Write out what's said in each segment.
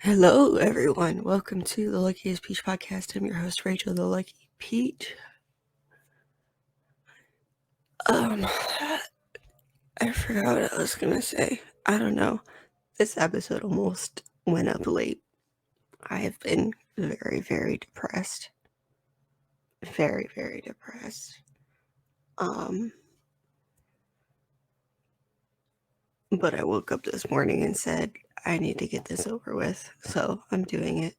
Hello, everyone. Welcome to the Luckiest Peach podcast. I'm your host, Rachel, the Lucky Peach. I forgot what I was gonna say. I don't know. This episode almost went up late. I have been very, very depressed. Very, very depressed. But I woke up this morning and said, I need to get this over with. So I'm doing it.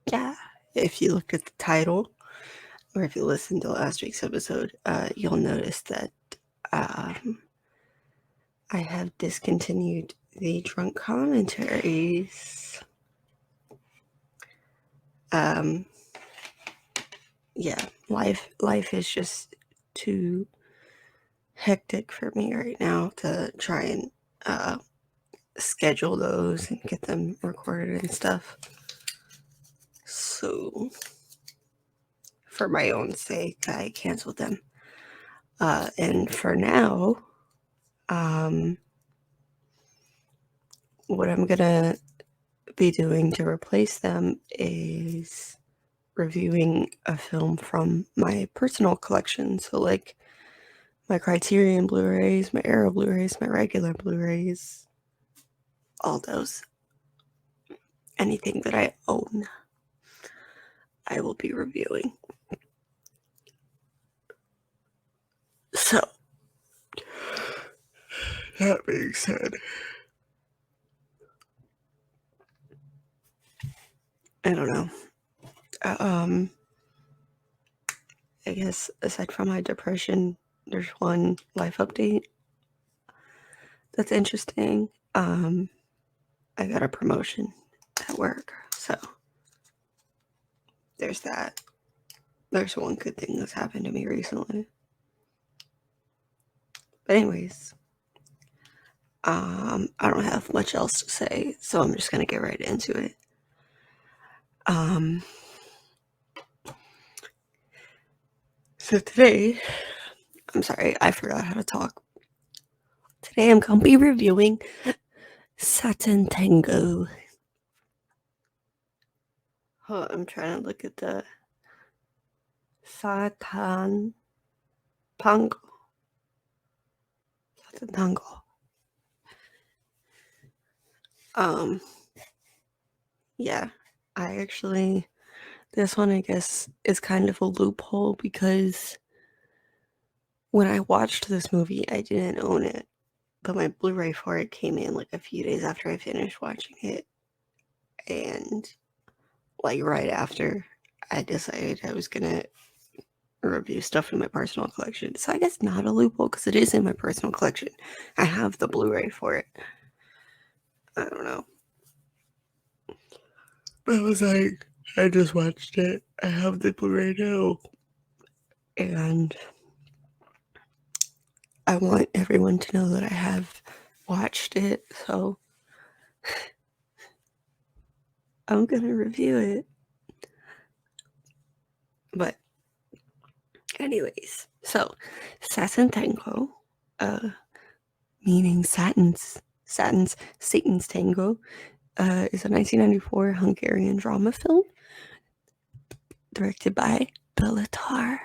Yeah. If you looked at the title, or if you listened to last week's episode, you'll notice that I have discontinued the drunk commentaries. Yeah, life is just too hectic for me right now to try and schedule those and get them recorded and stuff. So, for my own sake, I canceled them. And for now, what I'm gonna be doing to replace them is reviewing a film from my personal collection. So, like, my Criterion Blu-rays, my Arrow Blu-rays, my regular Blu-rays, all those. Anything that I own, I will be reviewing. So, that being said, I don't know. I guess aside from my depression, there's one life update that's interesting. I got a promotion at work, so there's that. There's one good thing that's happened to me recently. But anyways, I don't have much else to say, so I'm just gonna get right into it. So today, I'm sorry, I forgot how to talk. Today I'm gonna be reviewing Sátántangó. Oh, I'm trying to look at the Sátántangó. Yeah, this one I guess is kind of a loophole because when I watched this movie, I didn't own it, but my Blu-ray for it came in like a few days after I finished watching it, and like right after, I decided I was gonna review stuff in my personal collection. So I guess not a loophole because it is in my personal collection. I have the Blu-ray for it. I don't know. But I was like, I just watched it. I have the Blu-ray now. And I want everyone to know that I have watched it, so I'm gonna review it. But anyways, so Sátántangó, meaning Satan's Tango, is a 1994 Hungarian drama film directed by Béla Tarr.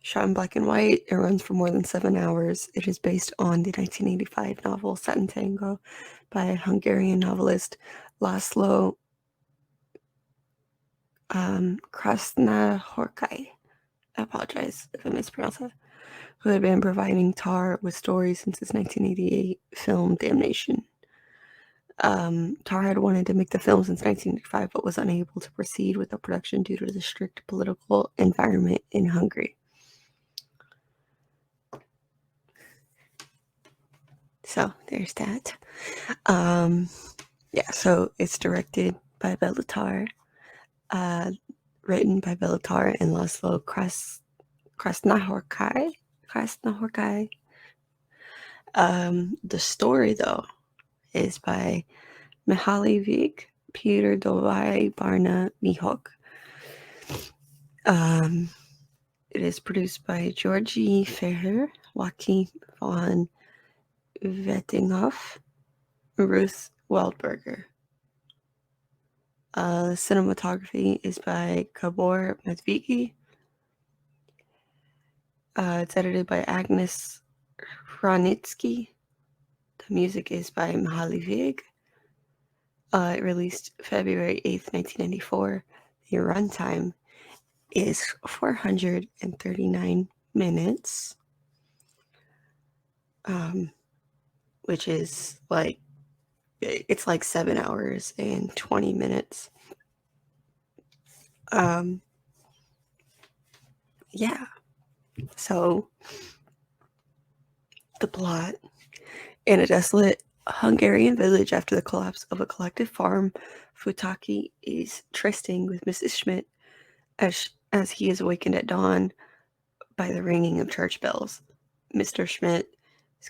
Shot in black and white, it runs for more than 7 hours. It is based on the 1985 novel Sátántangó by Hungarian novelist Laszlo Krasznahorkai. I apologize if I mispronounce that. Who had been providing Tarr with stories since his 1988 film Damnation. Tarr had wanted to make the film since 1985, but was unable to proceed with the production due to the strict political environment in Hungary. So there's that. Yeah, so it's directed by Béla Tarr, written by Béla Tarr and Laszlo Krasznahorkai. The story, though, is by Mihaly Vig, Peter Dovai Barna Mihok. It is produced by Georgi Feher, Joachim von Vettinghoff, Ruth Waldberger. Cinematography is by Gabor Matvicki. It's edited by Agnes Hranitsky. The music is by Mihaly Vig. It released February 8th, 1994. The runtime is 439 minutes, which is like, it's like 7 hours and 20 minutes. Yeah. So, the plot. In a desolate Hungarian village after the collapse of a collective farm, Futaki is trysting with Mrs. Schmidt as he is awakened at dawn by the ringing of church bells. Mr. Schmidt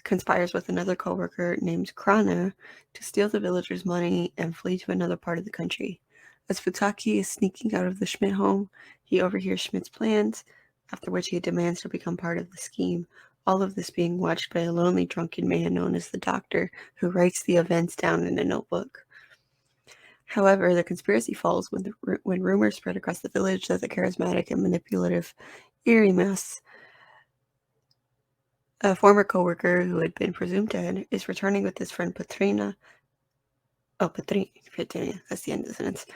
conspires with another co-worker named Krana to steal the villagers' money and flee to another part of the country. As Futaki is sneaking out of the Schmidt home, he overhears Schmidt's plans, after which he demands to become part of the scheme. All of this being watched by a lonely drunken man known as the Doctor, who writes the events down in a notebook. However, the conspiracy falls when rumors spread across the village that the charismatic and manipulative Irimas, a former co-worker who had been presumed dead, is returning with his friend Petrina. Oh, Petrina, that's the end of the sentence.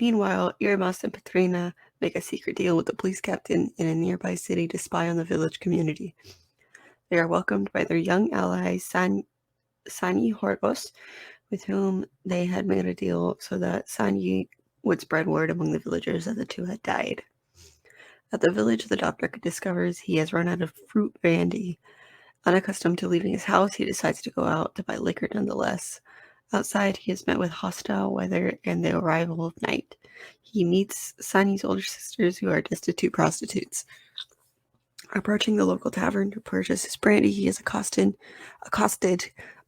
Meanwhile, Irimas and Petrina make a secret deal with the police captain in a nearby city to spy on the village community. They are welcomed by their young ally, Sani Horgos, with whom they had made a deal so that Sani would spread word among the villagers that the two had died. At the village, the doctor discovers he has run out of fruit brandy. Unaccustomed to leaving his house, he decides to go out to buy liquor nonetheless. Outside, he is met with hostile weather and the arrival of night. He meets Sani's older sisters, who are destitute prostitutes. Approaching the local tavern to purchase his brandy, he is accosted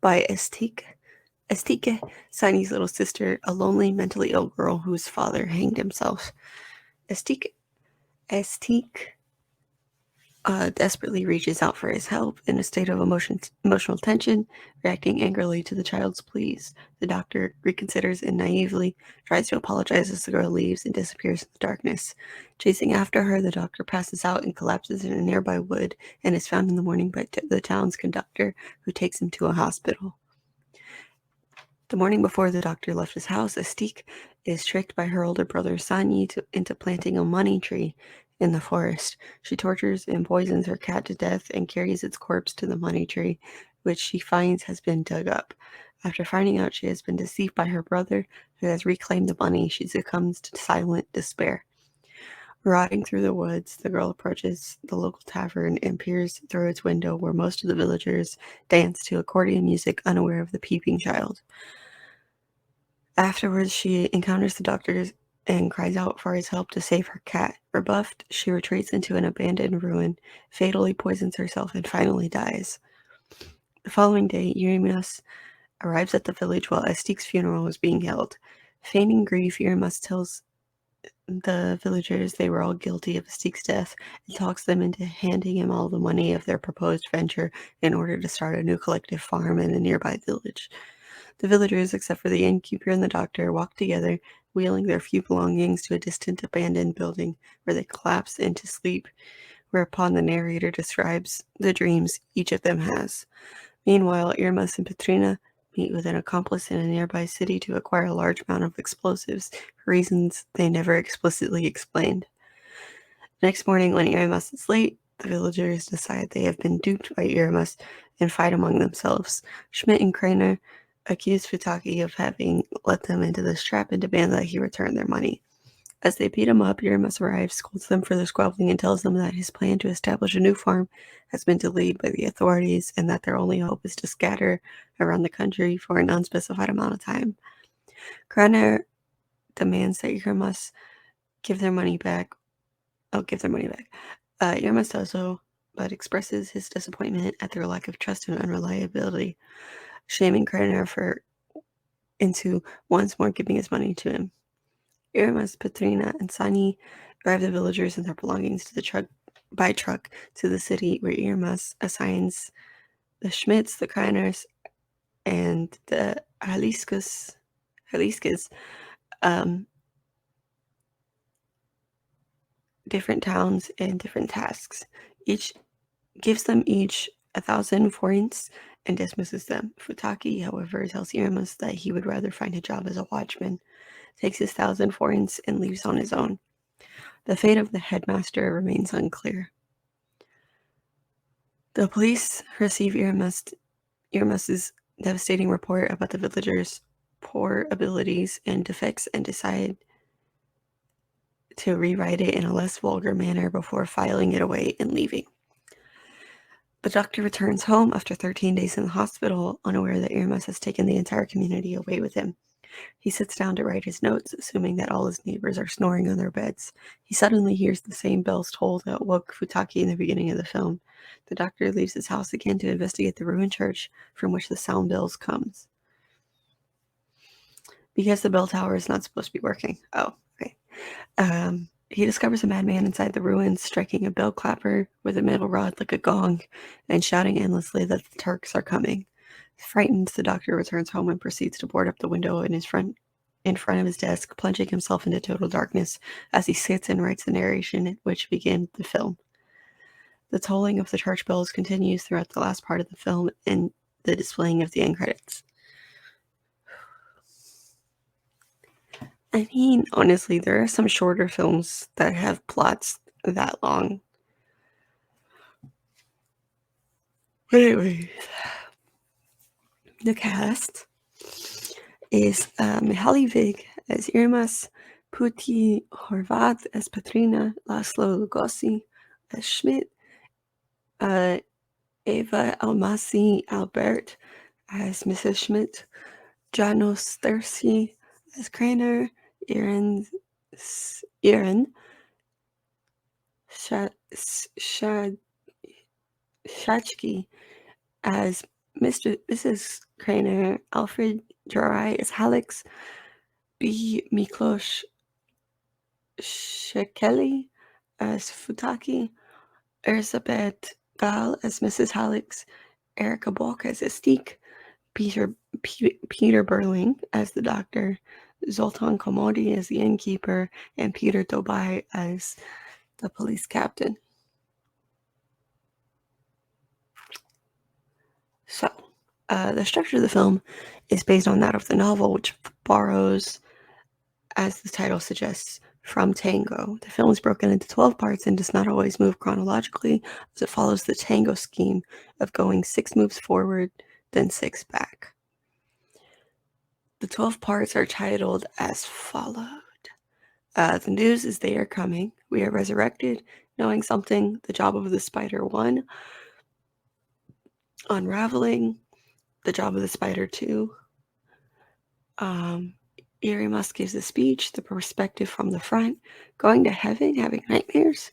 by Estique, Sani's little sister, a lonely, mentally ill girl whose father hanged himself. Estique desperately reaches out for his help in a state of emotional tension, reacting angrily to the child's pleas. The doctor reconsiders and naively tries to apologize as the girl leaves and disappears in the darkness. Chasing after her, the doctor passes out and collapses in a nearby wood and is found in the morning by the town's conductor, who takes him to a hospital. The morning before the doctor left his house, Estique is tricked by her older brother Sani into planting a money tree in the forest. She tortures and poisons her cat to death and carries its corpse to the money tree, which she finds has been dug up. After finding out she has been deceived by her brother, who has reclaimed the money, she succumbs to silent despair. Rotting through the woods, the girl approaches the local tavern and peers through its window, where most of the villagers dance to accordion music, unaware of the peeping child. Afterwards, she encounters the doctor and cries out for his help to save her cat. Rebuffed, she retreats into an abandoned ruin, fatally poisons herself, and finally dies. The following day, Urimas arrives at the village while Estique's funeral is being held. Feigning grief, Urimas tells the villagers they were all guilty of Estique's death and talks them into handing him all the money of their proposed venture in order to start a new collective farm in a nearby village. The villagers, except for the innkeeper and the doctor, walk together, wheeling their few belongings to a distant abandoned building where they collapse into sleep, whereupon the narrator describes the dreams each of them has. Meanwhile, Irmas and Petrina meet with an accomplice in a nearby city to acquire a large amount of explosives for reasons they never explicitly explained. Next morning, when Irmas is late, the villagers decide they have been duped by Irmas and fight among themselves. Schmidt and Kraner accuse Futaki of having let them into this trap and demand that he return their money. As they beat him up, Urimas arrives, scolds them for their squabbling, and tells them that his plan to establish a new farm has been delayed by the authorities and that their only hope is to scatter around the country for an unspecified amount of time. Kraner demands that Urimas give their money back. Urimas does so, but expresses his disappointment at their lack of trust and unreliability, shaming Kraner into once more giving his money to him. Irimas, Petrina, and Sani drive the villagers and their belongings by truck to the city, where Irimas assigns the Schmidts, the Kreiners, and the Haliskas, um, different towns and different tasks. Each gives them each 1,000 forints and dismisses them. Futaki, however, tells Iramas that he would rather find a job as a watchman, takes his 1,000 forints, and leaves on his own. The fate of the headmaster remains unclear. The police receive Iramas's devastating report about the villagers' poor abilities and defects and decide to rewrite it in a less vulgar manner before filing it away and leaving. The doctor returns home after 13 days in the hospital, unaware that Iramas has taken the entire community away with him. He sits down to write his notes, assuming that all his neighbors are snoring on their beds. He suddenly hears the same bells tolled that woke Futaki in the beginning of the film. The doctor leaves his house again to investigate the ruined church from which the sound bells comes. Because the bell tower is not supposed to be working. Oh, okay. He discovers a madman inside the ruins, striking a bell clapper with a metal rod like a gong and shouting endlessly that the Turks are coming. Frightened, the doctor returns home and proceeds to board up the window in front of his desk, plunging himself into total darkness as he sits and writes the narration which begins the film. The tolling of the church bells continues throughout the last part of the film and the displaying of the end credits. I mean, honestly, there are some shorter films that have plots that long. But anyways, the cast is Mihaly Vig as Irmas, Puti Horvat as Patrina, Laszlo Lugosi as Schmidt, Eva Almasi Albert as Mrs. Schmidt, Janos Thursi as Craner, Iren Shachki as Mrs. Craner, Alfred Jarai as Halix, B. Miklos Shekeli as Futaki, Elizabeth Gal as Mrs. Halix, Erica Balk as Estique, Peter Berling as the doctor, Zoltan Komodi as the innkeeper, and Peter Dobai as the police captain. So, the structure of the film is based on that of the novel, which borrows, as the title suggests, from tango. The film is broken into 12 parts and does not always move chronologically, as it follows the tango scheme of going 6 moves forward, then 6 back. The 12 parts are titled as followed. The news is they are coming. We are resurrected, knowing something. The job of the spider 1. Unraveling. The job of the spider 2. Irimas gives a speech. The perspective from the front. Going to heaven, having nightmares.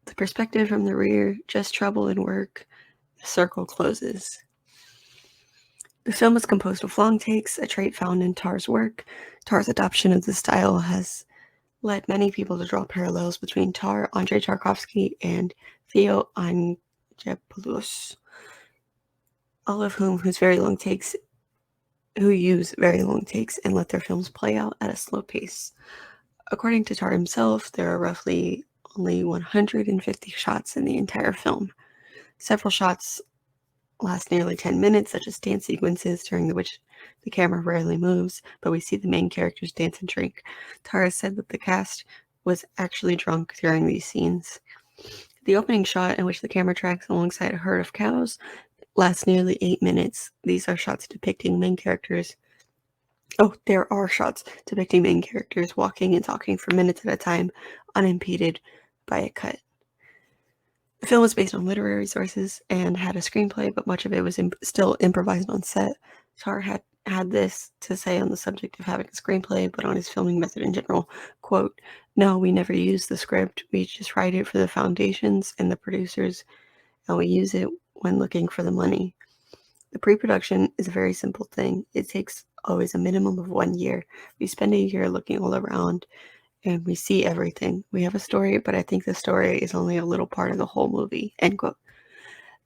The perspective from the rear. Just trouble in work. The circle closes. The film is composed of long takes, a trait found in Tarr's work. Tarr's adoption of this style has led many people to draw parallels between Tarr, Andrei Tarkovsky, and Theo Angelopoulos, all of whom use very long takes and let their films play out at a slow pace. According to Tarr himself, there are roughly only 150 shots in the entire film. Several shots last nearly 10 minutes, such as dance sequences during which the camera rarely moves, but we see the main characters dance and drink. Tarr said that the cast was actually drunk during these scenes. The opening shot, in which the camera tracks alongside a herd of cows, lasts nearly 8 minutes. These are shots depicting main characters. There are shots depicting main characters walking and talking for minutes at a time, unimpeded by a cut. The film was based on literary sources and had a screenplay, but much of it was still improvised on set. Tarr had this to say on the subject of having a screenplay, but on his filming method in general. Quote, "No, we never use the script. We just write it for the foundations and the producers, and we use it when looking for the money. The pre-production is a very simple thing. It takes always a minimum of 1 year. We spend a year looking all around, and we see everything. We have a story, but I think the story is only a little part of the whole movie." End quote.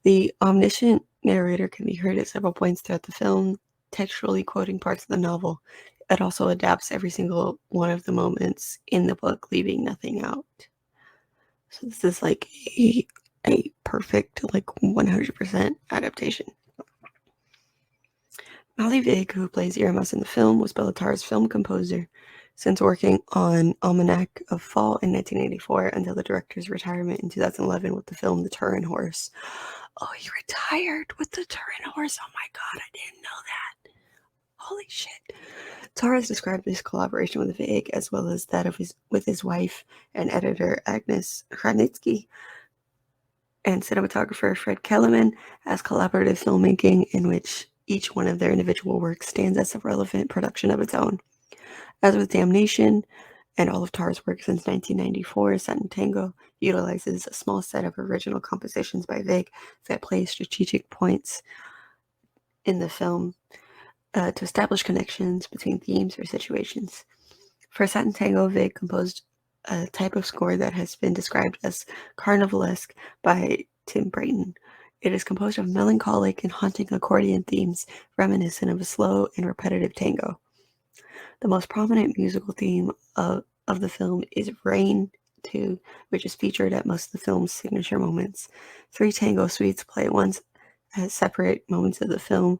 The omniscient narrator can be heard at several points throughout the film, textually quoting parts of the novel. It also adapts every single one of the moments in the book, leaving nothing out. So this is like a perfect, like 100% adaptation. Molly Vig, who plays Irmas in the film, was Béla Tarr's film composer since working on Almanac of Fall in 1984 until the director's retirement in 2011 with the film The Turin Horse. Oh, he retired with The Turin Horse. Oh my god, I didn't know that. Holy shit. Tarr has described his collaboration with Vig, as well as that of with his wife and editor Agnes Kranitsky and cinematographer Fred Kellerman, as collaborative filmmaking in which each one of their individual works stands as a relevant production of its own. As with Damnation and all of Tarr's work since 1994, Sátántangó utilizes a small set of original compositions by Vig that play strategic points in the film to establish connections between themes or situations. For Sátántangó, Vig composed a type of score that has been described as carnivalesque by Tim Brayton. It is composed of melancholic and haunting accordion themes reminiscent of a slow and repetitive tango. The most prominent musical theme of the film is Rain 2, which is featured at most of the film's signature moments. 3 tango suites play once as separate moments of the film: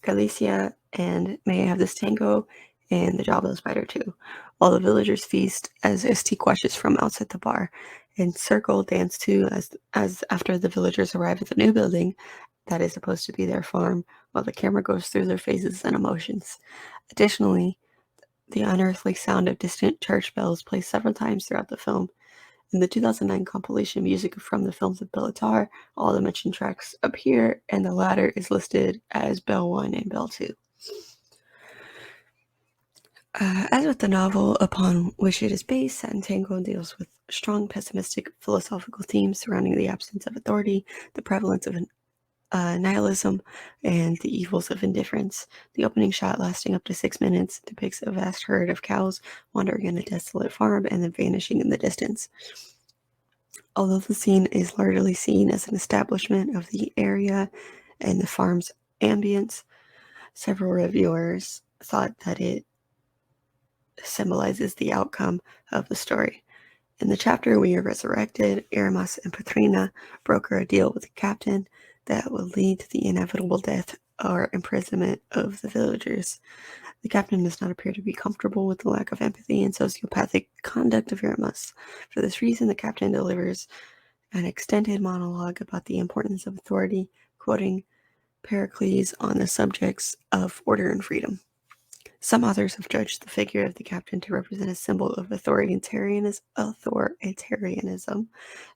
Galicia and May I Have This Tango, and The Job of the Spider 2, while the villagers feast as Estique watches from outside the bar, and Circle Dance 2 as after the villagers arrive at the new building that is supposed to be their farm, while the camera goes through their faces and emotions. Additionally, the unearthly sound of distant church bells plays several times throughout the film. In the 2009 compilation Music from the Films of Béla Tarr, all the mentioned tracks appear, and the latter is listed as Bell 1 and Bell 2. As with the novel upon which it is based, Sátántangó deals with strong pessimistic philosophical themes surrounding the absence of authority, the prevalence of nihilism, and the evils of indifference. The opening shot, lasting up to 6 minutes, depicts a vast herd of cows wandering in a desolate farm and then vanishing in the distance. Although the scene is largely seen as an establishment of the area and the farm's ambience, several reviewers thought that it symbolizes the outcome of the story. In the chapter We Are Resurrected, Irmas and Petrina broker a deal with the captain that will lead to the inevitable death or imprisonment of the villagers. The captain does not appear to be comfortable with the lack of empathy and sociopathic conduct of Irmas. For this reason, the captain delivers an extended monologue about the importance of authority, quoting Pericles on the subjects of order and freedom. Some authors have judged the figure of the captain to represent a symbol of authoritarianism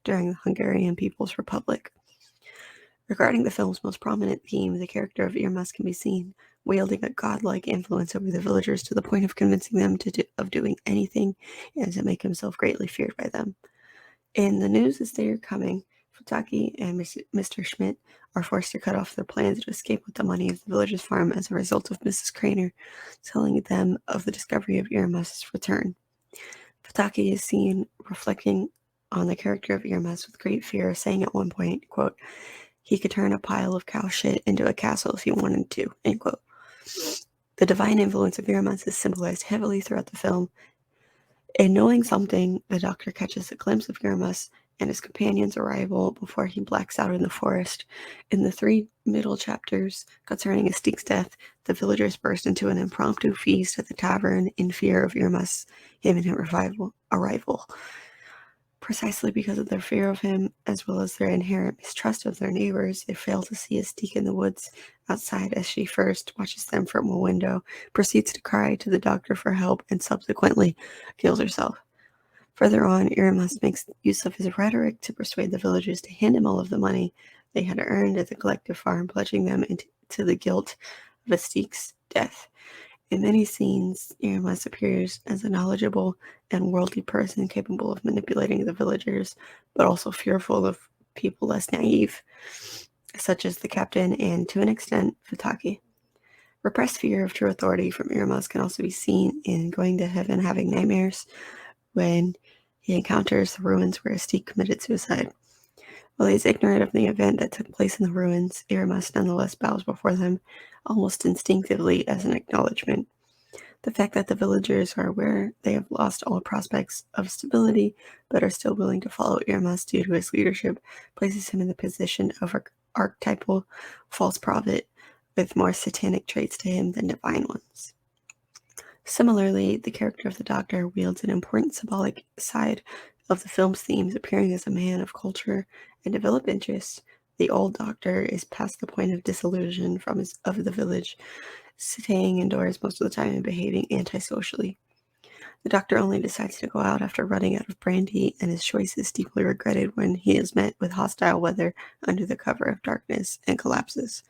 during the Hungarian People's Republic. Regarding the film's most prominent theme, the character of Irmas can be seen wielding a godlike influence over the villagers to the point of convincing them of doing anything and to make himself greatly feared by them. In The News Is They Are Coming, Futaki and Mr. Schmidt are forced to cut off their plans to escape with the money of the village's farm as a result of Mrs. Craner telling them of the discovery of Irmas' return. Futaki is seen reflecting on the character of Irmas with great fear, saying at one point, quote, "He could turn a pile of cow shit into a castle if he wanted to," end quote. The divine influence of Irmas is symbolized heavily throughout the film. In Knowing Something, the doctor catches a glimpse of Irmas and his companion's arrival before he blacks out in the forest. In the 3 middle chapters concerning Estique's death, the villagers burst into an impromptu feast at the tavern in fear of Irmas' imminent arrival. Precisely because of their fear of him, as well as their inherent mistrust of their neighbors, they fail to see Estique in the woods outside as she first watches them from a window, proceeds to cry to the doctor for help, and subsequently kills herself. Further on, Irmas makes use of his rhetoric to persuade the villagers to hand him all of the money they had earned at the collective farm, pledging them into the guilt of Estique's death. In many scenes, Irmas appears as a knowledgeable and worldly person capable of manipulating the villagers, but also fearful of people less naive, such as the captain and, to an extent, Futaki. Repressed fear of true authority from Irmas can also be seen in Going to Heaven Having Nightmares, when he encounters the ruins where Estique committed suicide. While he is ignorant of the event that took place in the ruins, Irmas nonetheless bows before them, almost instinctively as an acknowledgement. The fact that the villagers are aware they have lost all prospects of stability, but are still willing to follow Irmas due to his leadership, places him in the position of an archetypal false prophet, with more satanic traits to him than divine ones. Similarly, the character of the Doctor wields an important symbolic side of the film's themes, appearing as a man of culture and developed interests. The old Doctor is past the point of disillusion of the village, staying indoors most of the time and behaving antisocially. The Doctor only decides to go out after running out of brandy, and his choice is deeply regretted when he is met with hostile weather under the cover of darkness and collapses.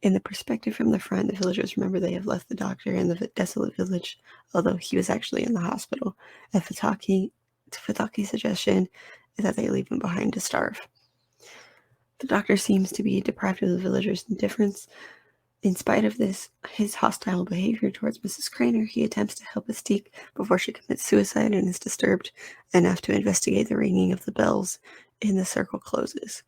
In the perspective from the front, the villagers remember they have left the Doctor in the desolate village, although he was actually in the hospital. And Fataki's suggestion is that they leave him behind to starve. The Doctor seems to be deprived of the villagers' indifference. In spite of this, his hostile behavior towards Mrs. Craner, he attempts to help Mystique before she commits suicide and is disturbed enough to investigate the ringing of the bells in the circle closes.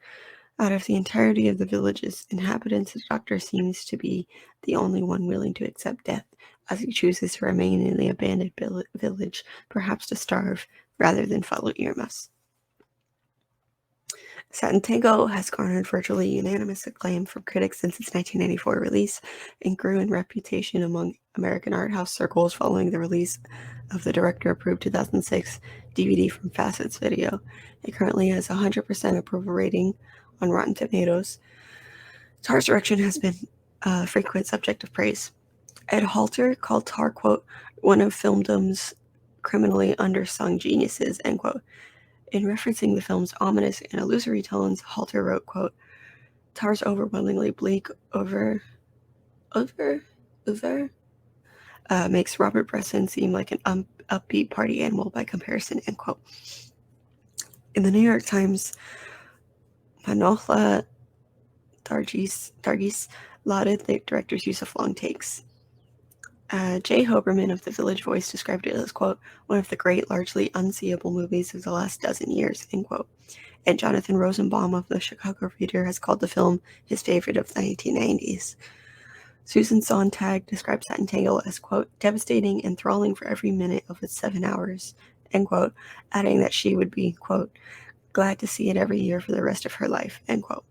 Out of the entirety of the village's inhabitants, the Doctor seems to be the only one willing to accept death, as he chooses to remain in the abandoned village, perhaps to starve, rather than follow Irmas. Sátántangó has garnered virtually unanimous acclaim from critics since its 1994 release, and grew in reputation among American art house circles following the release of the director-approved 2006 DVD from Facets Video. It currently has a 100% approval rating on Rotten Tomatoes. Tarr's direction has been a frequent subject of praise. Ed Halter called Tarr, quote, one of filmdom's criminally undersung geniuses, end quote. In referencing the film's ominous and illusory tones, Halter wrote, quote, Tarr's overwhelmingly bleak makes Robert Bresson seem like an upbeat party animal by comparison, end quote. In the New York Times, Manohla Dargis lauded the director's use of long takes. Jay Hoberman of The Village Voice described it as, quote, one of the great, largely unseeable movies of the last dozen years, end quote. And Jonathan Rosenbaum of the Chicago Reader has called the film his favorite of the 1990s. Susan Sontag describes Sátántangó as, quote, devastating and enthralling for every minute of its 7 hours, end quote, adding that she would be, quote, glad to see it every year for the rest of her life, end quote.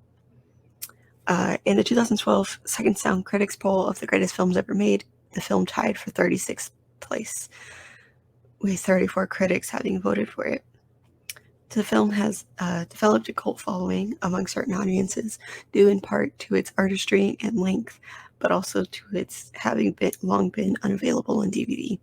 In the 2012 Second Sound Critics Poll of the greatest films ever made, the film tied for 36th place, with 34 critics having voted for it. The film has developed a cult following among certain audiences, due in part to its artistry and length, but also to its having long been unavailable on DVD.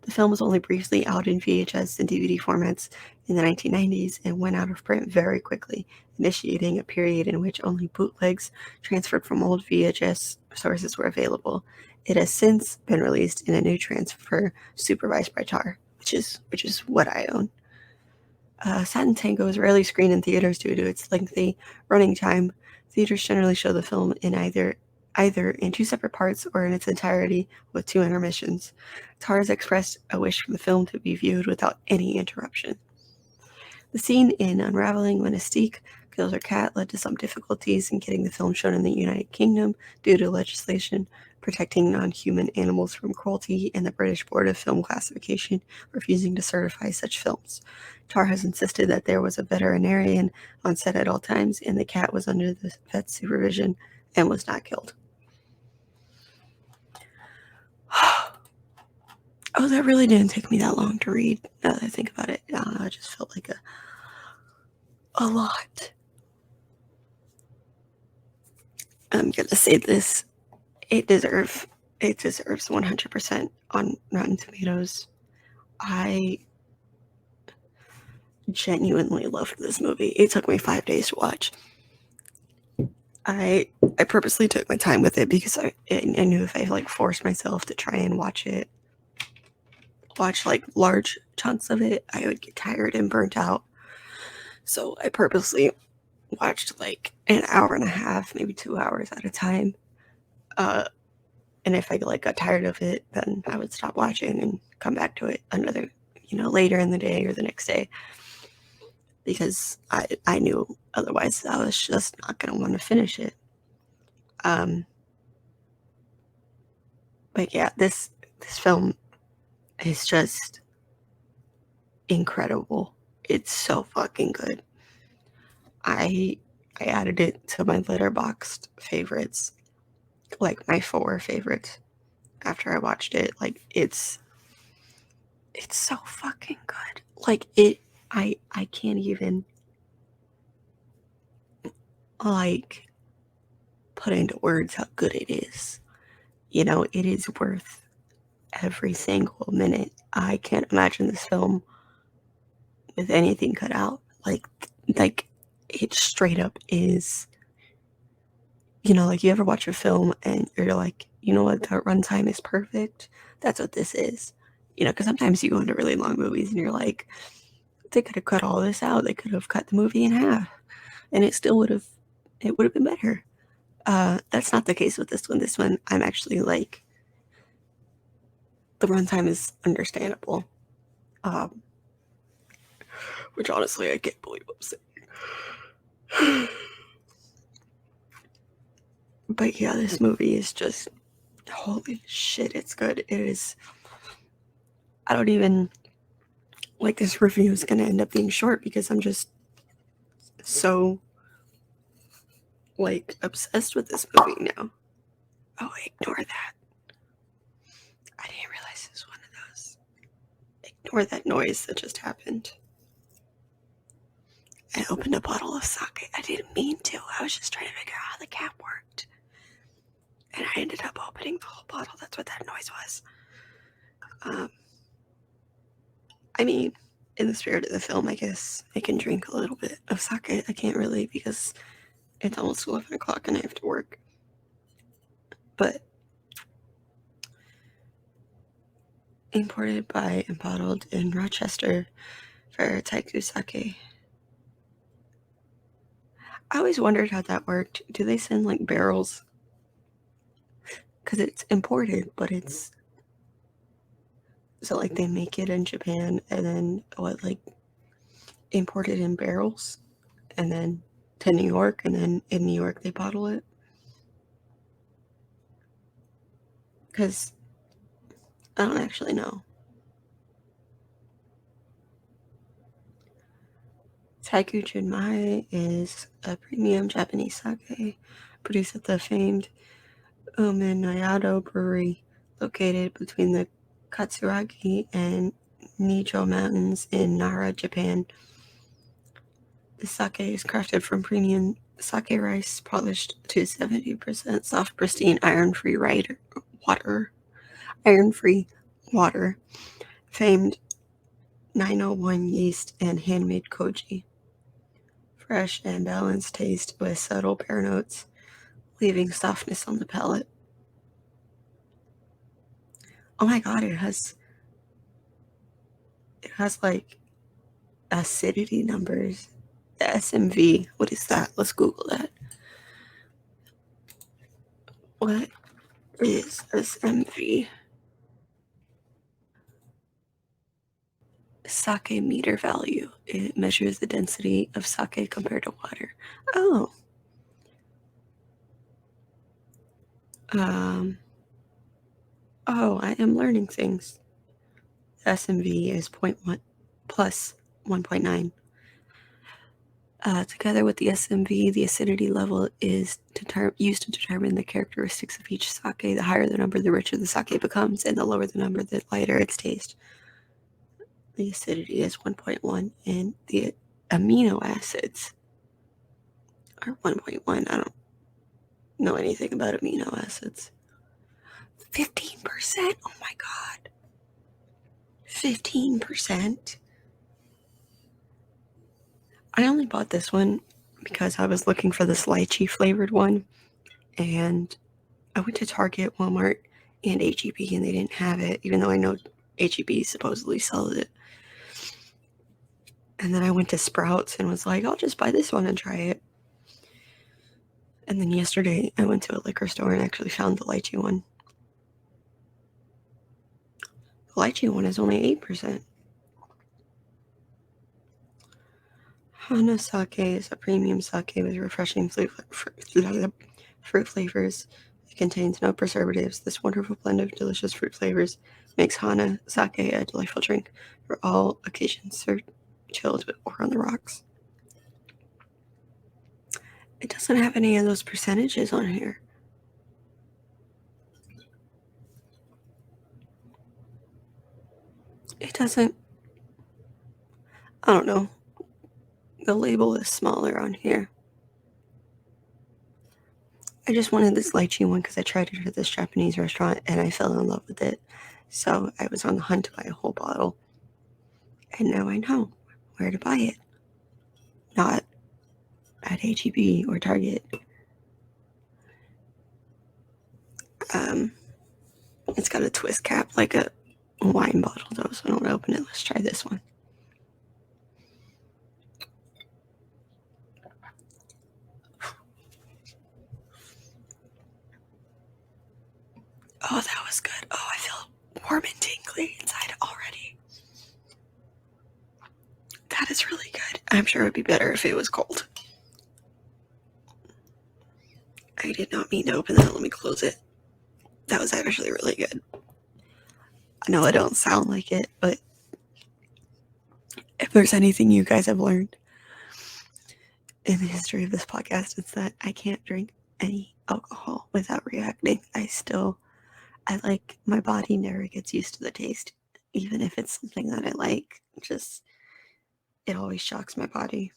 The film was only briefly out in VHS and DVD formats in the 1990s and went out of print very quickly, initiating a period in which only bootlegs transferred from old VHS sources were available. It has since been released in a new transfer supervised by Tarr, which is what I own. Sátántangó is rarely screened in theaters due to its lengthy running time. Theaters generally show the film in either in two separate parts or in its entirety with 2 intermissions. Tarr has expressed a wish for the film to be viewed without any interruption. The scene in Unraveling when Mystique kills her cat led to some difficulties in getting the film shown in the United Kingdom due to legislation protecting non-human animals from cruelty and the British Board of Film Classification refusing to certify such films. Tarr has insisted that there was a veterinarian on set at all times and the cat was under the vet's supervision and was not killed. Oh, that really didn't take me that long to read. Now that I think about it, I just felt like a lot. I'm gonna say this: it deserves 100% on Rotten Tomatoes. I genuinely loved this movie. It took me 5 days to watch. I purposely took my time with it because I knew if I forced myself to try and watch large chunks of it, I would get tired and burnt out. So I purposely watched an hour and a half, maybe 2 hours at a time. And if I got tired of it, then I would stop watching and come back to it another, later in the day or the next day. because I knew otherwise I was just not going to want to finish it. But yeah, this film is just incredible. It's so fucking good. I added it to my Letterboxd favorites, like my 4 favorites after I watched it. Like it's so fucking good. Like I can't even like put into words how good it is. You know, it is worth every single minute. I can't imagine this film with anything cut out. Like it straight up is. You know, like you ever watch a film and you're like, you know what, the runtime is perfect. That's what this is. You know, because sometimes you go into really long movies and you're like, they could have cut all this out. They could have cut the movie in half, and it would have been better. That's not the case with this one. This one, I'm actually like, the runtime is understandable. Which honestly, I can't believe I'm saying. But yeah, this movie is just, holy shit, it's good. It is, I don't even, like, this review is going to end up being short because I'm just so, like, obsessed with this movie now. Oh, ignore that. I didn't realize this was one of those. Ignore that noise that just happened. I opened a bottle of sake. I didn't mean to. I was just trying to figure out how the cap worked. And I ended up opening the whole bottle. That's what that noise was. I mean, in the spirit of the film, I guess I can drink a little bit of sake. I can't really because it's almost 11 o'clock and I have to work. But imported by and bottled in Rochester for Taiku Sake. I always wondered how that worked. Do they send like barrels? Because it's imported, but it's so like they make it in Japan and then what, like import it in barrels and then to New York, and then in New York they bottle it. Because I don't actually know. Taiku Junmai is a premium Japanese sake produced at the famed Uminayado Brewery, located between the Katsuragi and Nijo Mountains in Nara, Japan. The sake is crafted from premium sake rice, polished to 70% soft, pristine, iron-free water, famed 901 yeast, and handmade koji. Fresh and balanced taste with subtle pear notes, leaving softness on the palate. Oh my god, it has like acidity numbers. The SMV. What is that? Let's Google that. What is SMV? Sake meter value. It measures the density of sake compared to water. Oh. Oh, I am learning things. The SMV is 0.1 plus 1.9. Together with the SMV, the acidity level is used to determine the characteristics of each sake. The higher the number, the richer the sake becomes, and the lower the number, the lighter its taste. The acidity is 1.1, and the amino acids are 1.1. I don't know anything about amino acids. 15%? Oh my god. 15%? I only bought this one because I was looking for this lychee flavored one, and I went to Target, Walmart, and H-E-B, and they didn't have it, even though I know H-E-B supposedly sells it. And then I went to Sprouts and was like, I'll just buy this one and try it. And then yesterday I went to a liquor store and actually found the lychee one. The lychee one is only 8%. Hana sake is a premium sake with refreshing fruit flavors. It contains no preservatives. This wonderful blend of delicious fruit flavors makes Hana sake a delightful drink for all occasions, served chilled or on the rocks. It doesn't have any of those percentages on here. It doesn't. I don't know. The label is smaller on here. I just wanted this lychee one because I tried it at this Japanese restaurant and I fell in love with it. So I was on the hunt to buy a whole bottle. And now I know where to buy it. Not at HEB or Target. It's got a twist cap like a wine bottle though, so I don't open it. Let's try this one. Oh, that was good. Oh, I feel warm and tingly inside already. That is really good. I'm sure it would be better if it was cold. I did not mean to open that. Let me close it. That was actually really good. I know I don't sound like it, but if there's anything you guys have learned in the history of this podcast, it's that I can't drink any alcohol without reacting. I like, my body never gets used to the taste, even if it's something that I like. It always shocks my body.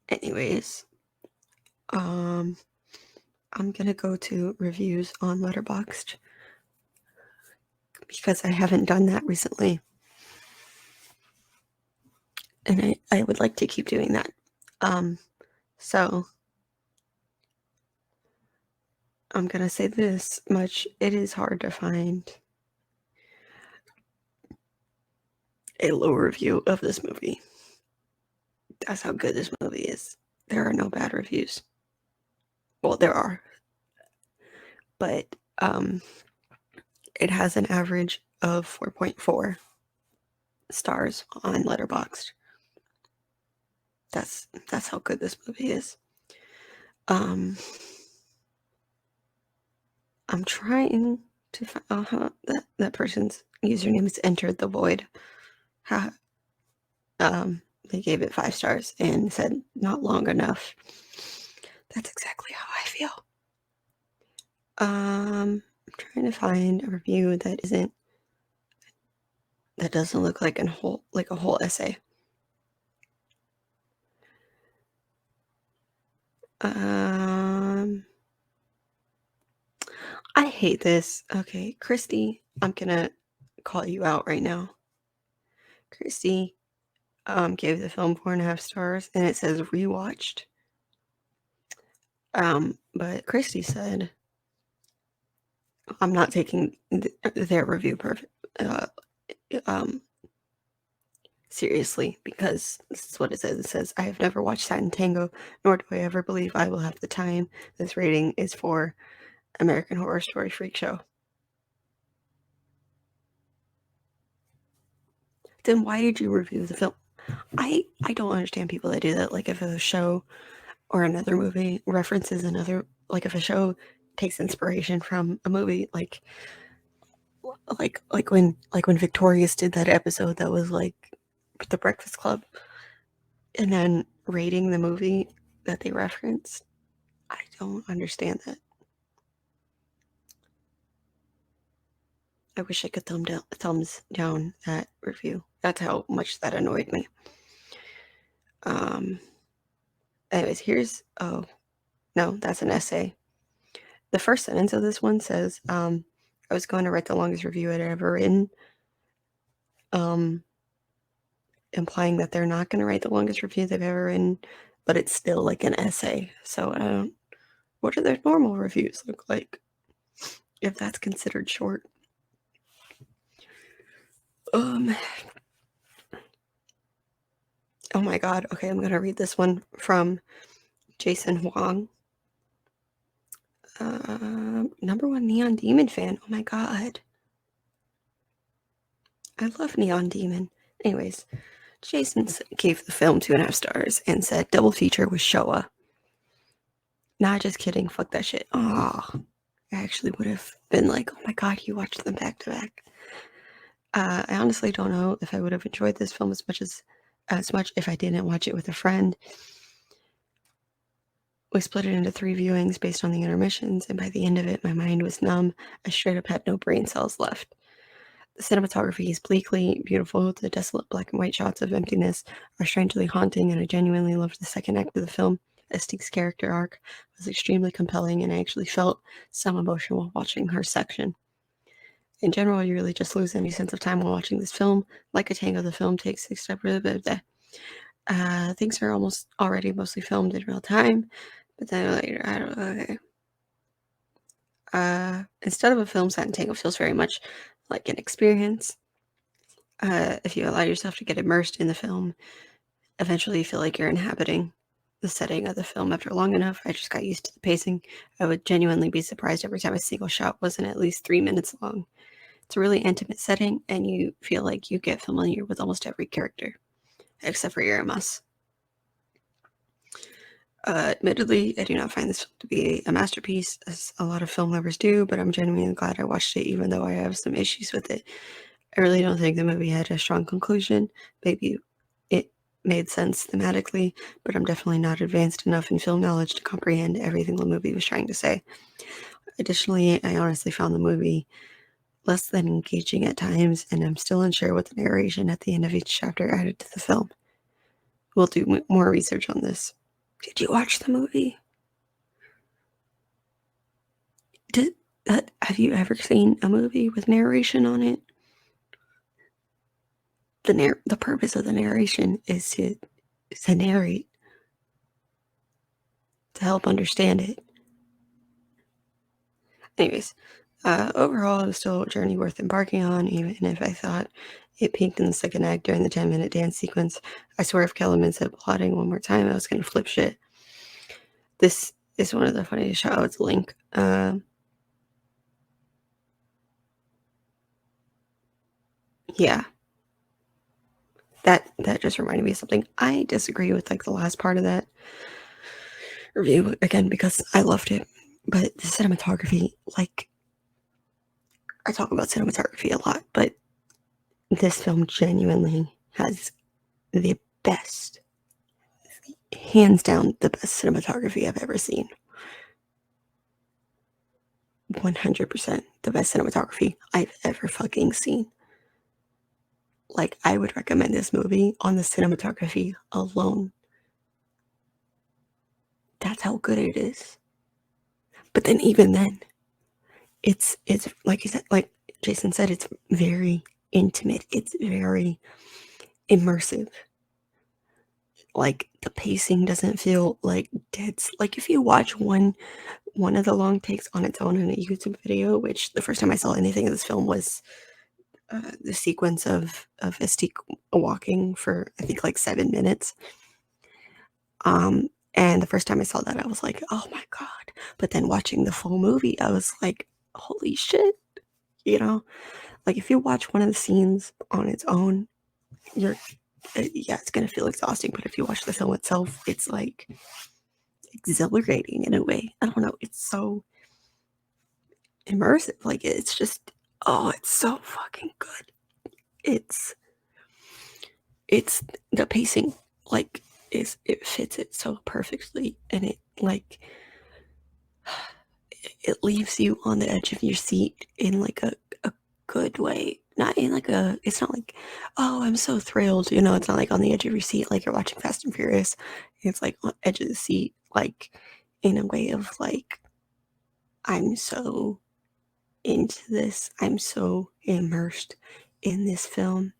Anyways, I'm gonna go to reviews on Letterboxd because I haven't done that recently. And I would like to keep doing that. So I'm gonna say this much. It is hard to find a low review of this movie. That's how good this movie is. There are no bad reviews. Well, there are. But it has an average of 4.4 stars on Letterboxd. That's how good this movie is. I'm trying to find that person's username is entered the void. They gave it 5 stars and said not long enough. That's exactly how I feel. I'm trying to find a review that doesn't look like a whole essay. I hate this. Okay, Christy, I'm gonna call you out right now. Christy gave the film 4.5 stars, and it says rewatched. But Christy said, I'm not taking their review seriously, because this is what it says. It says, I have never watched Sátántangó, nor do I ever believe I will have the time. This rating is for American Horror Story Freak Show. Then why did you review the film? I don't understand people that do that. Like, if a show or another movie references another, like if a show takes inspiration from a movie, like when Victorious did that episode that was like The Breakfast Club, and then rating the movie that they referenced. I don't understand that. I wish I could thumbs down that review. That's how much that annoyed me. Anyways, that's an essay. The first sentence of this one says, I was going to write the longest review I'd ever written. Implying that they're not going to write the longest review they've ever written, but it's still like an essay. So what do their normal reviews look like, if that's considered short? Oh my god. Okay, I'm going to read this one from Jason Huang. Number one Neon Demon fan. Oh my god. I love Neon Demon. Anyways, Jason gave the film 2.5 stars and said double feature with Showa. Nah, just kidding. Fuck that shit. Oh, I actually would have been like, oh my god, you watched them back to back. I honestly don't know if I would have enjoyed this film as much if I didn't watch it with a friend. We split it into 3 viewings based on the intermissions, and by the end of it, my mind was numb. I straight up had no brain cells left. The cinematography is bleakly beautiful. The desolate black and white shots of emptiness are strangely haunting, and I genuinely loved the second act of the film. Estique's character arc was extremely compelling, and I actually felt some emotion while watching her section. In general, you really just lose any sense of time while watching this film. Like a Tango, the film takes 6 steps. Things are almost already mostly filmed in real time, but then later, I don't know. Okay. Instead of a film, Sátántangó feels very much like an experience. If you allow yourself to get immersed in the film, eventually you feel like you're inhabiting the setting of the film after long enough. I just got used to the pacing. I would genuinely be surprised every time a single shot wasn't at least 3 minutes long. It's a really intimate setting, and you feel like you get familiar with almost every character, except for Iramas. Admittedly, I do not find this film to be a masterpiece, as a lot of film lovers do, but I'm genuinely glad I watched it, even though I have some issues with it. I really don't think the movie had a strong conclusion. Maybe it made sense thematically, but I'm definitely not advanced enough in film knowledge to comprehend everything the movie was trying to say. Additionally, I honestly found the movie less than engaging at times, and I'm still unsure what the narration at the end of each chapter added to the film. We'll do more research on this. Did you watch the movie? Have you ever seen a movie with narration on it? The purpose of the narration is to narrate, to help understand it. Anyways, overall, it was still a journey worth embarking on, even if I thought it peaked in the second act during the 10-minute dance sequence. I swear if Kellerman said plotting one more time, I was going to flip shit. This is one of the funniest shots. Link. Yeah. That just reminded me of something. I disagree with like the last part of that review again because I loved it, but the cinematography, like I talk about cinematography a lot, but this film genuinely has the best, hands down, the best cinematography I've ever seen. 100% the best cinematography I've ever fucking seen. Like, I would recommend this movie on the cinematography alone. That's how good it is. But then even then, it's like you said, like Jason said, it's very intimate. It's very immersive. Like the pacing doesn't feel like dead. Like if you watch one of the long takes on its own in a YouTube video, which the first time I saw anything of this film was the sequence of Estique walking for I think like 7 minutes. And the first time I saw that, I was like, oh my god. But then watching the full movie, I was like, holy shit. You know, like if you watch one of the scenes on its own, yeah, it's gonna feel exhausting. But if you watch the film itself, it's like exhilarating in a way. I don't know. It's so immersive. Like it's just, oh, it's so fucking good. It's the pacing, like it fits it so perfectly, and it like it leaves you on the edge of your seat in like a good way. Not in like it's not like, oh, I'm so thrilled. You know, it's not like on the edge of your seat like you're watching Fast and Furious. It's like on the edge of the seat, like in a way of like, I'm so into this. I'm so immersed in this film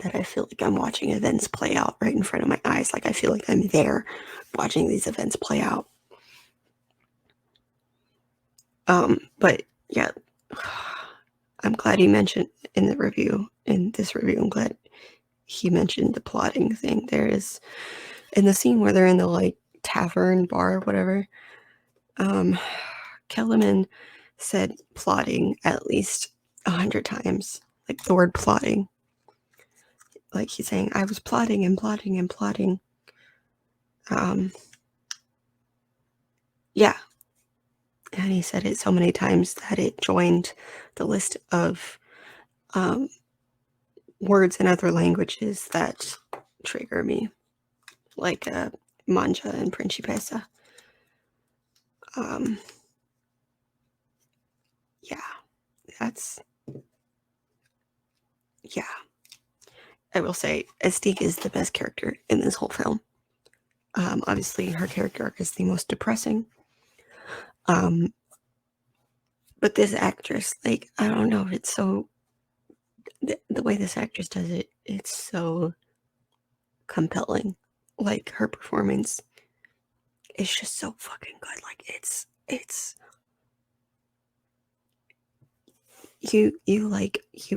that I feel like I'm watching events play out right in front of my eyes. Like I feel like I'm there watching these events play out. But yeah, I'm glad he mentioned in this review, I'm glad he mentioned the plotting thing. There is, in the scene where they're in the like tavern bar or whatever, Kellerman said plotting at least 100 times. Like the word plotting. Like he's saying, I was plotting and plotting and plotting. Yeah. And he said it so many times that it joined the list of words in other languages that trigger me. Like manja and principessa. Yeah. Yeah. I will say, Estique is the best character in this whole film. Obviously, her character arc is the most depressing. But this actress, like, I don't know, it's so... The way this actress does it, it's so compelling. Like, her performance is just so fucking good. Like, it's... You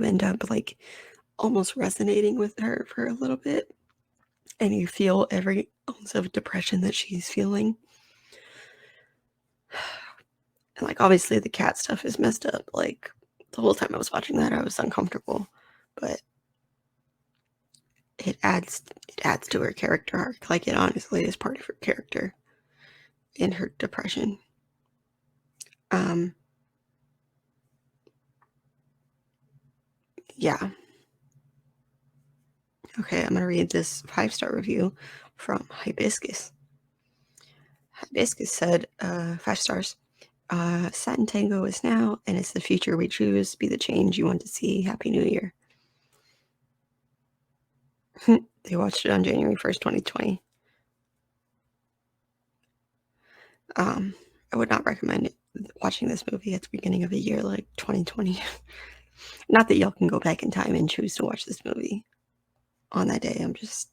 end up, like, almost resonating with her for a little bit. And you feel every ounce of depression that she's feeling. And, like, obviously the cat stuff is messed up. Like, the whole time I was watching that, I was uncomfortable. But it adds to her character arc. Like, it honestly is part of her character in her depression. Yeah. Okay, I'm gonna read this 5-star review from Hibiscus. Hibiscus said, 5 stars. Sátántangó is now, and it's the future we choose. Be the change you want to see. Happy New Year. They watched it on January 1st, 2020. I would not recommend watching this movie at the beginning of a year like 2020. Not that y'all can go back in time and choose to watch this movie on that day. I'm just,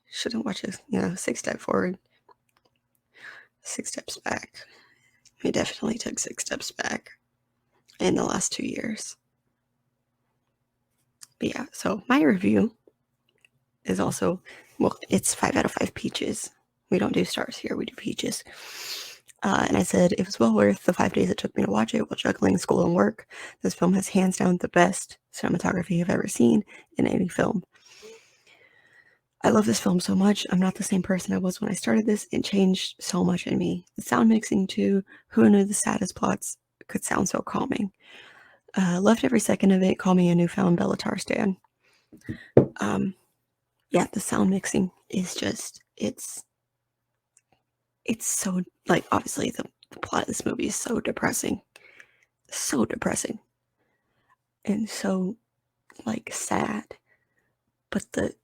shouldn't watch it, 6 steps forward, 6 steps back. We definitely took 6 steps back in the last 2 years. But yeah, so my review is also, well, it's 5 out of 5 peaches. We don't do stars here, we do peaches. And I said it was well worth the 5 days it took me to watch it while juggling school and work. This film has hands down the best cinematography I've ever seen in any film. I love this film so much. I'm not the same person I was when I started this. It changed so much in me. The sound mixing too. Who knew the saddest plots could sound so calming? Loved every second of it. Call me a newfound Béla Tarr stan. Yeah, the sound mixing is just, it's so, like, obviously the plot of this movie is so depressing. So depressing. And so, like, sad. But the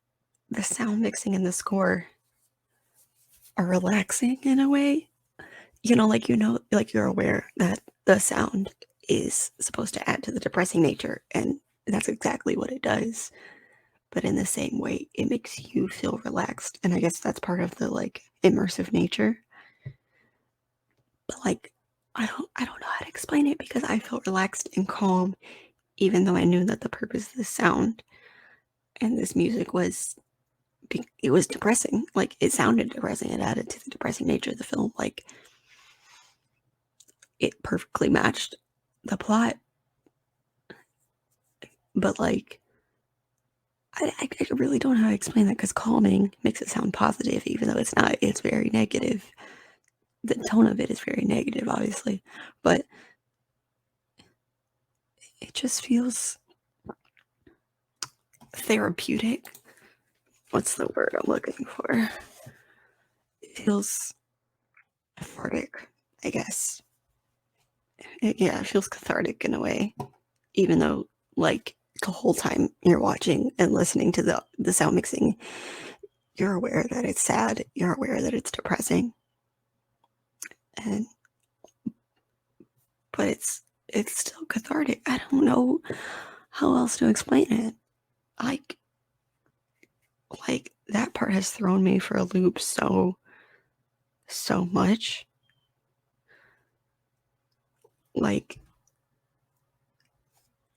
sound mixing and the score are relaxing in a way. Like, you're aware that the sound is supposed to add to the depressing nature, and that's exactly what it does. But in the same way, it makes you feel relaxed. And I guess that's part of the, like, immersive nature. But, like, I don't know how to explain it, because I felt relaxed and calm, even though I knew that the purpose of the sound and this music was depressing. Like, it sounded depressing. It added to the depressing nature of the film. Like, it perfectly matched the plot. But, like, I really don't know how to explain that, because calming makes it sound positive, even though it's not. It's very negative. The tone of it is very negative, obviously. But it just feels therapeutic. What's the word I'm looking for? It feels cathartic, I guess. It feels cathartic in a way, even though, like, the whole time you're watching and listening to the sound mixing, you're aware that it's sad, you're aware that it's depressing, but it's still cathartic. I don't know how else to explain it. Like that part has thrown me for a loop so much. Like,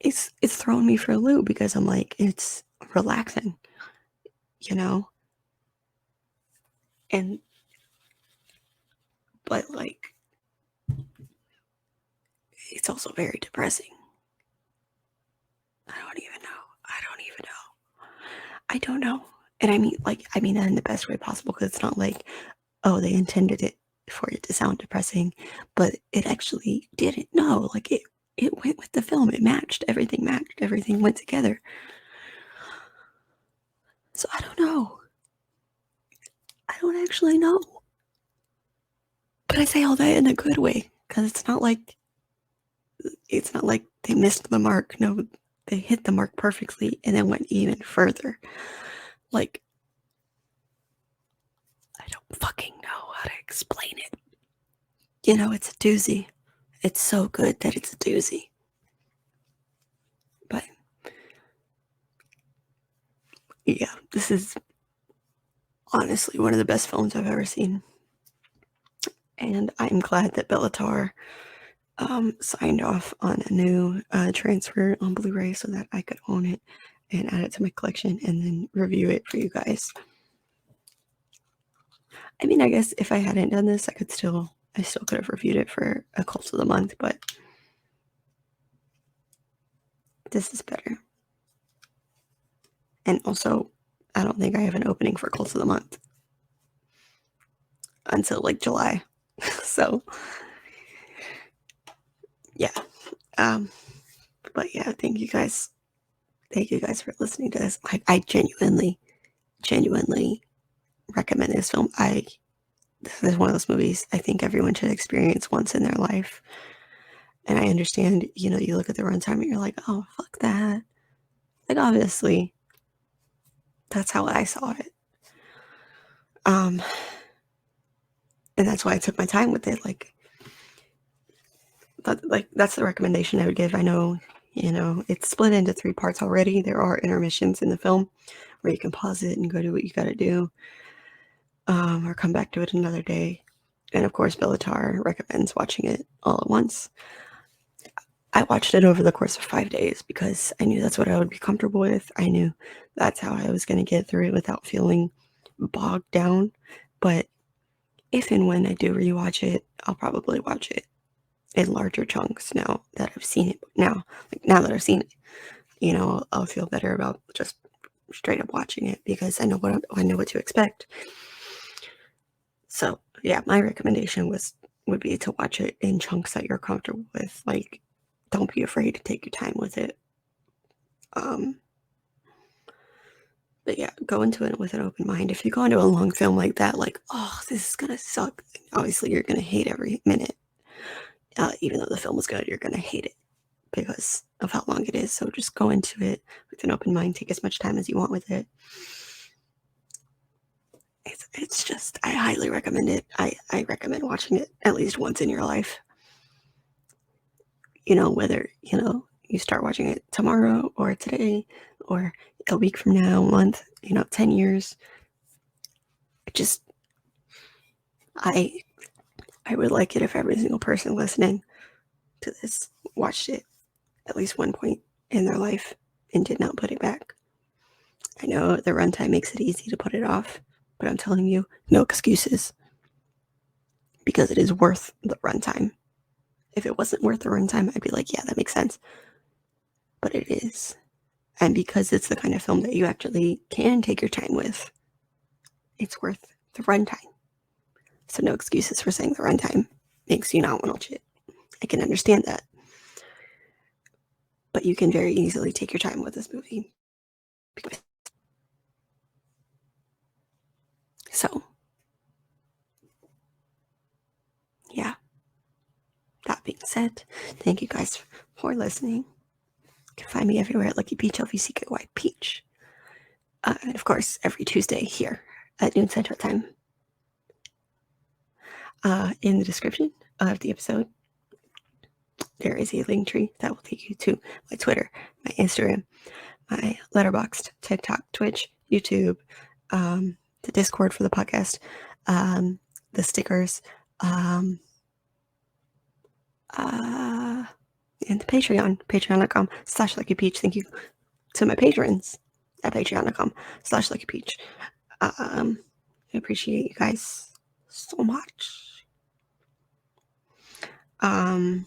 it's thrown me for a loop, because I'm like, it's relaxing, and but like it's also very depressing. I don't even know. I don't know. And I mean that in the best way possible, because it's not like, oh, they intended it for it to sound depressing, but it actually didn't. No, like it went with the film. It matched. Everything matched. Everything went together. So I don't know. I don't actually know. But I say all that in a good way, because it's not like they missed the mark. No, they hit the mark perfectly and then went even further. Like, I don't fucking know how to explain it. You know, it's a doozy. It's so good that it's a doozy. But yeah, this is honestly one of the best films I've ever seen. And I'm glad that Béla Tarr signed off on a new transfer on Blu-ray so that I could own it and add it to my collection and then review it for you guys. I mean, I guess if I hadn't done this, I still could have reviewed it for a Cult of the Month, but this is better. And also, I don't think I have an opening for Cult of the Month until like July. So, yeah. But yeah, thank you guys. Thank you guys for listening to this. I genuinely recommend this film. This is one of those movies I think everyone should experience once in their life. And I understand, you look at the runtime and you're like, oh, fuck that. Like, obviously, that's how I saw it. And that's why I took my time with it. That's the recommendation I would give. I know, it's split into 3 parts already. There are intermissions in the film where you can pause it and go do what you gotta do, or come back to it another day. And of course, Béla Tarr recommends watching it all at once. I watched it over the course of 5 days because I knew that's what I would be comfortable with. I knew that's how I was going to get through it without feeling bogged down. But if and when I do rewatch it, I'll probably watch it in larger chunks now that I've seen it. Now that I've seen it, I'll feel better about just straight up watching it because I know what to expect. So yeah, my recommendation would be to watch it in chunks that you're comfortable with. Like, don't be afraid to take your time with it. But yeah, go into it with an open mind. If you go into a long film like that, like, oh, this is gonna suck, obviously you're gonna hate every minute. Even though the film is good, you're gonna hate it because of how long it is. So just go into it with an open mind. Take as much time as you want with it. It's just, I highly recommend it. I recommend watching it at least once in your life. Whether, you start watching it tomorrow or today or a week from now, a month, 10 years. I would like it if every single person listening to this watched it at least one point in their life and did not put it back. I know the runtime makes it easy to put it off, but I'm telling you, no excuses. Because it is worth the runtime. If it wasn't worth the runtime, I'd be like, yeah, that makes sense. But it is. And because it's the kind of film that you actually can take your time with, it's worth the runtime. So no excuses for saying the runtime makes you not want to watch it. I can understand that. But you can very easily take your time with this movie. So, yeah. That being said, thank you guys for listening. You can find me everywhere at Lucky Peach, LVCKY Peach. And of course, every Tuesday here at noon Central Time. In the description of the episode, there is a link tree that will take you to my Twitter, my Instagram, my Letterboxd, TikTok, Twitch, YouTube, the Discord for the podcast, the stickers, and the patreon.com/LuckyPeach. Thank you to my patrons at patreon.com/LuckyPeach. I appreciate you guys so much. And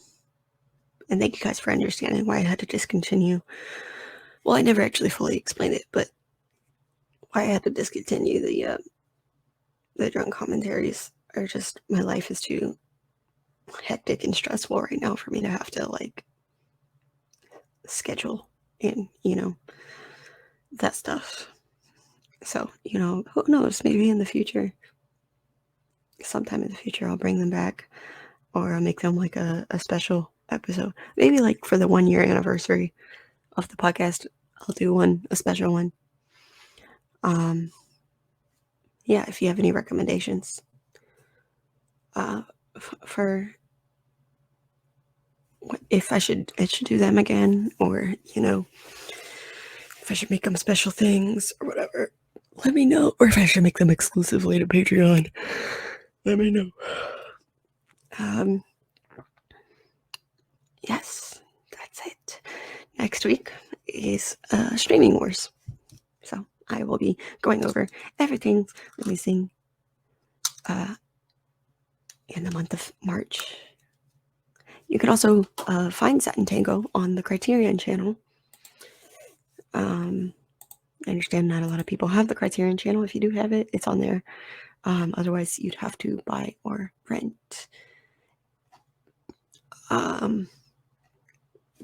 thank you guys for understanding why I had to discontinue. Well, I never actually fully explained it, but why I had to discontinue the drunk commentaries are just, my life is too hectic and stressful right now for me to have to like schedule and that stuff. So who knows, maybe in the future, sometime in the future, I'll bring them back, or I'll make them like a special episode, maybe like for the 1 year anniversary of the podcast. I'll do a special one. Yeah, if you have any recommendations for if I should do them again, or if I should make them special things or whatever, let me know. Or if I should make them exclusively to Patreon, let me know. Yes, that's it. Next week is Streaming Wars. So I will be going over everything releasing in the month of March. You can also find Sátántangó on the Criterion channel. I understand not a lot of people have the Criterion channel. If you do have it, it's on there. Otherwise, you'd have to buy or rent.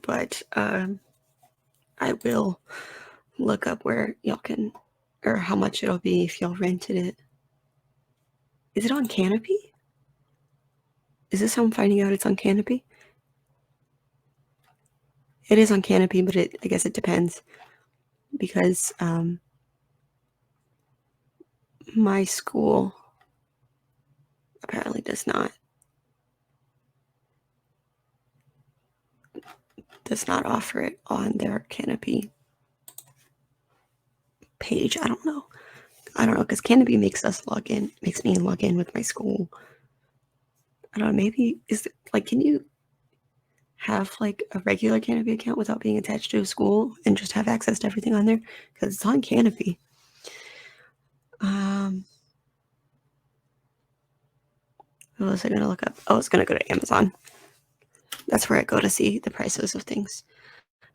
But I will look up where y'all can, or how much it'll be if y'all rented it. Is it on Canopy? Is this how I'm finding out it's on Canopy? It is on Canopy, but I guess it depends, because my school apparently does not offer it on their Canopy page. I don't know, because Canopy makes me log in with my school. I don't know, maybe is it like, can you have like a regular Canopy account without being attached to a school and just have access to everything on there? Because it's on Canopy. What was I gonna look up? Oh, I was gonna go to Amazon. That's where I go to see the prices of things.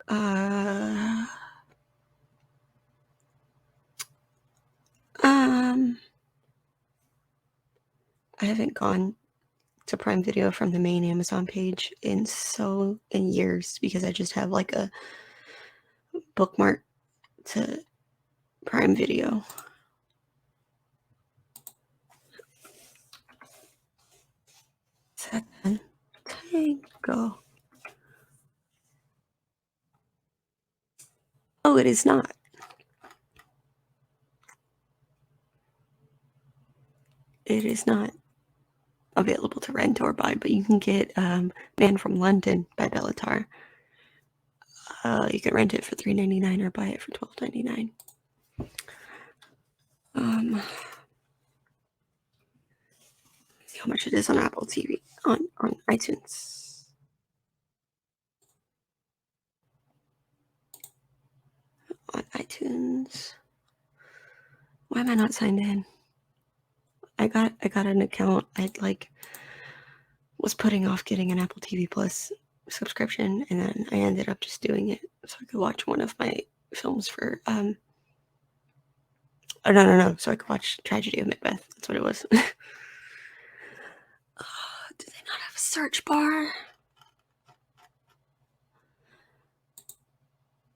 I haven't gone to Prime Video from the main Amazon page in years, because I just have like a bookmark to Prime Video. Sátántangó. Oh, it is not. It is not available to rent or buy, but you can get Man from London by Béla Tarr. You can rent it for $3.99 or buy it for $12.99. See how much it is on Apple TV, on iTunes. On iTunes. Why am I not signed in? I got an account. I was putting off getting an Apple TV Plus subscription, and then I ended up just doing it so I could watch one of my films for no, so I could watch Tragedy of Macbeth. That's what it was. Do they not have a search bar?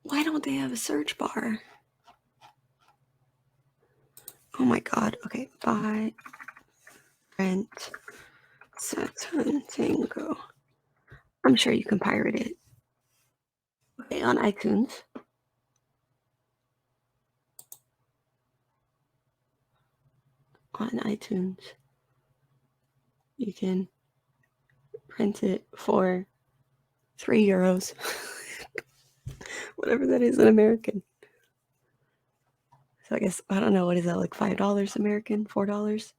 Why don't they have a search bar? Oh my god. Okay, buy, rent, Sátántangó. I'm sure you can pirate it. Okay, on iTunes. On iTunes, you can rent it for €3. Whatever that is in American. So I guess, I don't know, what is that, like $5 American? $4?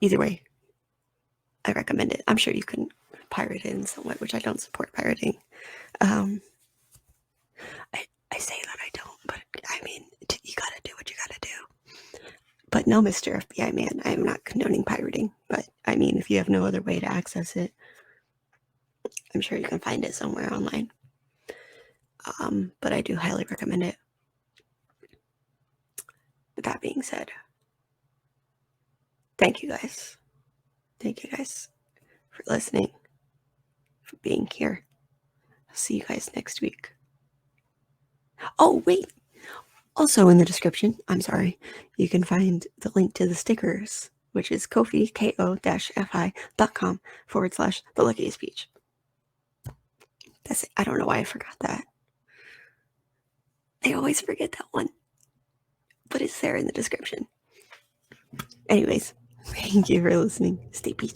Either way, I recommend it. I'm sure you can pirate it in some way, which I don't support pirating. I say that I don't, but I mean, you gotta do what you gotta do. But no, Mr. FBI man, I am not condoning pirating, but I mean, if you have no other way to access it, I'm sure you can find it somewhere online. But I do highly recommend it. With that being said, thank you guys. Thank you guys for listening, for being here. I'll see you guys next week. Oh, wait. Also in the description, I'm sorry, you can find the link to the stickers, which is Ko-fi, ko-fi.com/the Luckiest Peach. That's it. I don't know why I forgot that. I always forget that one. But it's there in the description. Anyways, thank you for listening. Stay peachy.